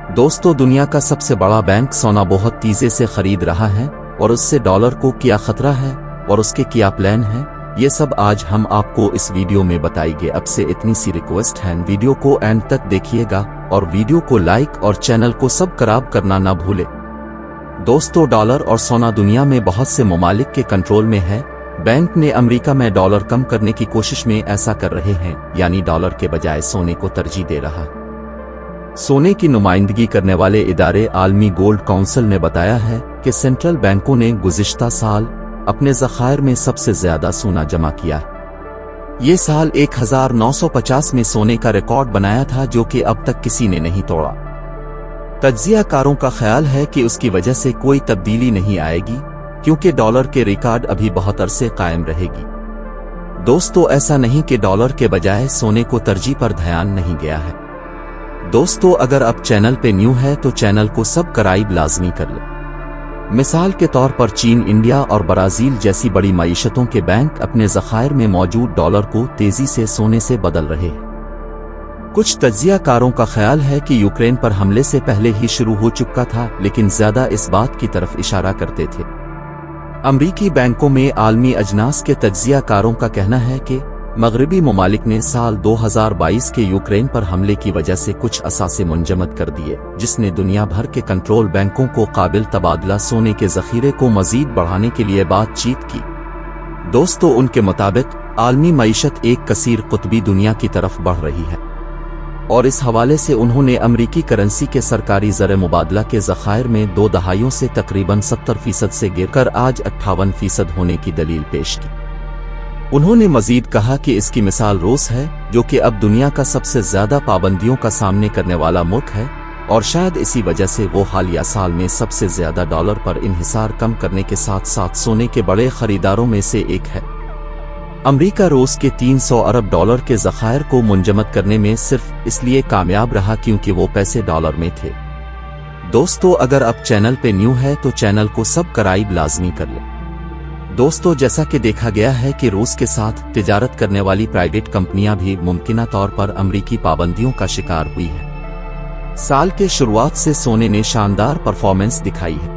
दोस्तों, दुनिया का सबसे बड़ा बैंक सोना बहुत तेजी से खरीद रहा है और उससे डॉलर को क्या खतरा है और उसके क्या प्लान है, ये सब आज हम आपको इस वीडियो में बताएंगे। अब से इतनी सी रिक्वेस्ट है, वीडियो को एंड तक देखिएगा और वीडियो को लाइक और चैनल को सब्सक्राइब करना ना भूले। दोस्तों, डॉलर और सोना दुनिया में बहुत से ममालिक के कंट्रोल में है। बैंक ने अमेरिका में डॉलर कम करने की कोशिश में ऐसा कर रहे हैं, यानी डॉलर के बजाय सोने को तरजीह दे रहा है। सोने की नुमाइंदगी करने वाले इदारे आलमी गोल्ड काउंसिल ने बताया है कि सेंट्रल बैंकों ने गुज़िश्ता साल अपने ज़खायर में सबसे ज्यादा सोना जमा किया है। ये साल 1950 में सोने का रिकॉर्ड बनाया था, जो कि अब तक किसी ने नहीं तोड़ा। तज्जियाकारों का ख्याल है कि उसकी वजह से कोई तब्दीली नहीं आएगी, क्योंकि डॉलर के रिकॉर्ड अभी बहुत अरसे कायम रहेगी। दोस्तों, ऐसा नहीं कि डॉलर के बजाय सोने को तरजीह पर ध्यान नहीं गया है। दोस्तों, अगर आप चैनल पे न्यू है तो चैनल को सब्सक्राइब लाजमी कर लें। मिसाल के तौर पर चीन, इंडिया और ब्राजील जैसी बड़ी मईशतों के बैंक अपने ज़खायर में मौजूद डॉलर को तेजी से सोने से बदल रहे हैं। कुछ तज्जियाकारों का ख्याल है कि यूक्रेन पर हमले से पहले ही शुरू हो चुका था, लेकिन ज्यादा इस बात की तरफ इशारा करते थे। अमरीकी बैंकों में आलमी अजनास के तज्जियाकारों का कहना है कि मगरबी ममालिक ने साल 2022 के यूक्रेन पर हमले की वजह से कुछ असासे मुंजमद कर दिए, जिसने दुनिया भर के कंट्रोल बैंकों को काबिल तबादला सोने के जखीरे को मजीद बढ़ाने के लिए बातचीत की। दोस्तों, उनके मुताबिक आलमी मईशत एक कसीर कुतबी दुनिया की तरफ बढ़ रही है और इस हवाले से उन्होंने अमरीकी करेंसी के सरकारी ज़र मुबादला के ज़खायर में 2 दहाइयों से तकरीबन 70% से गिरकर आज 58% होने की दलील पेश की। उन्होंने मजीद कहा कि इसकी मिसाल रूस है, जो कि अब दुनिया का सबसे ज्यादा पाबंदियों का सामने करने वाला मुल्क है और शायद इसी वजह से वो हालिया साल में सबसे ज्यादा डॉलर पर इन्हिसार कम करने के साथ साथ सोने के बड़े खरीदारों में से एक है। अमेरिका रूस के 300 अरब डॉलर के ज़खायर को मुंजमद करने में सिर्फ इसलिए कामयाब रहा क्योंकि वो पैसे डॉलर में थे। दोस्तों, अगर आप चैनल पे न्यू है तो चैनल को सब्सक्राइब लाजमी कर लें। दोस्तों, जैसा कि देखा गया है कि रूस के साथ तिजारत करने वाली प्राइवेट कंपनियां भी मुमकिना तौर पर अमरीकी पाबंदियों का शिकार हुई हैं। साल के शुरुआत से सोने ने शानदार परफॉर्मेंस दिखाई है।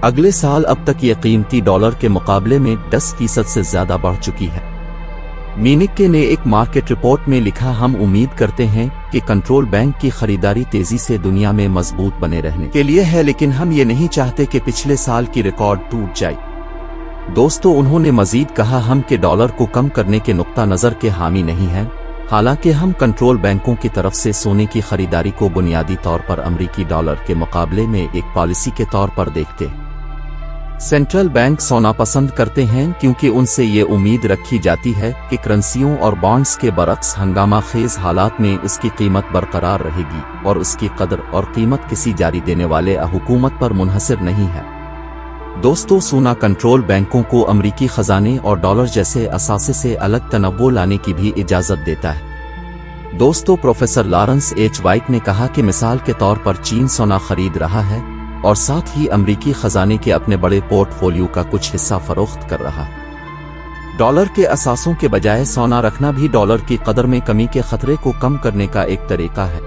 अगले साल अब तक ये कीमती डॉलर के मुकाबले में 10% से ज्यादा बढ़ चुकी है। मीनिक्के ने एक मार्केट रिपोर्ट में लिखा, हम उम्मीद करते हैं कि कंट्रोल बैंक की खरीदारी तेजी से दुनिया में मजबूत बने रहने के लिए है, लेकिन हम ये नहीं चाहते कि पिछले साल की रिकॉर्ड टूट जाए। दोस्तों, उन्होंने मजीद कहा, हम के डॉलर को कम करने के नुक्ता नजर के हामी नहीं हैं, हालांकि हम कंट्रोल बैंकों की तरफ से सोने की खरीदारी को बुनियादी तौर पर अमरीकी डॉलर के मुकाबले में एक पॉलिसी के तौर पर देखते हैं। सेंट्रल बैंक सोना पसंद करते हैं क्योंकि उनसे ये उम्मीद रखी जाती है कि करेंसियों और बॉन्ड्स के बरक्स हंगामा खेज हालात में इसकी कीमत बरकरार रहेगी और उसकी कदर और कीमत किसी जारी देने वाले हुकूमत पर मुनहसर नहीं है। दोस्तों, सोना कंट्रोल बैंकों को अमरीकी खजाने और डॉलर जैसे असासे से अलग तनव्वो लाने की भी इजाजत देता है। दोस्तों, प्रोफेसर लॉरेंस एच वाइट ने कहा कि मिसाल के तौर पर चीन सोना खरीद रहा है और साथ ही अमरीकी खजाने के अपने बड़े पोर्टफोलियो का कुछ हिस्सा फरोख्त कर रहा है। डॉलर के असासों के बजाय सोना रखना भी डॉलर की कदर में कमी के खतरे को कम करने का एक तरीका है।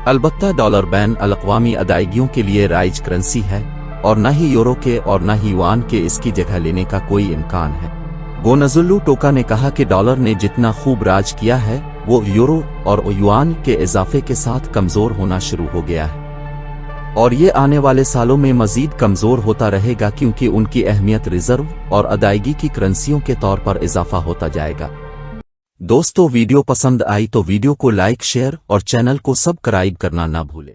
अलबत्ता डॉलर बैन अल-अक़वामी अदायगियों के लिए राइज करेंसी है और न ही यूरो के और न ही युआन के इसकी जगह लेने का कोई इम्कान है। गोनज़ुल्लू टोका ने कहा कि डॉलर ने जितना खूब राज किया है, वो यूरो और युआन के इजाफे के साथ कमजोर होना शुरू हो गया है और ये आने वाले सालों में मजीद कमजोर होता रहेगा, क्योंकि उनकी अहमियत रिजर्व और अदायगी की करेंसियों के तौर पर इजाफा होता जाएगा। दोस्तों, वीडियो पसंद आई तो वीडियो को लाइक, शेयर और चैनल को सब्सक्राइब करना ना भूलें।